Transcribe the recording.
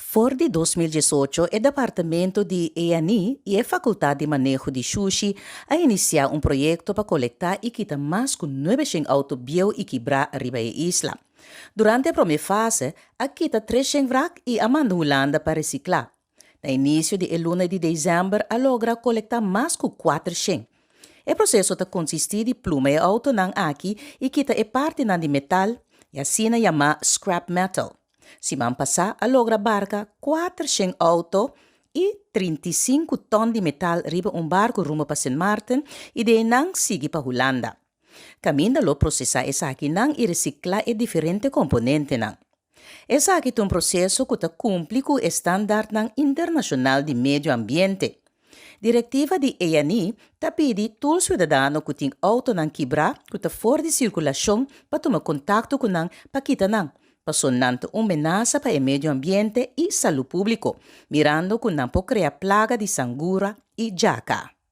For de 2018, o Departamento de E&I e a Faculdade de Manejo de Sushi a iniciar um projeto para coletar e quitar mais de 900 autobio e quebrar arriba a isla. Durante a primeira fase, a quita 300 vrac e a manda Holanda para reciclar. No início de luna de dezembro, a logra coletar mais de 400. O processo está consistir de pluma e auto nang aqui e quita e parte nang de metal e assim na chama scrap metal. Se man passar, a logra barca 400 auto e 35 ton de metal riba barco rumo para St. Martin e de nang sigue para Holanda. Caminda lo processar essa aqui nang e reciclar e diferente componente nang. Essa aqui é um processo que cumpre com o standard nang internacional de meio ambiente. Diretiva de E&I pede todo cidadão que tem auto nang quebrar que está fora de circulação para tomar contato com nang para quitar nang. Passonando uma ameaça para o meio ambiente e saúde público, mirando que não pode criar plaga de sangura e jaca.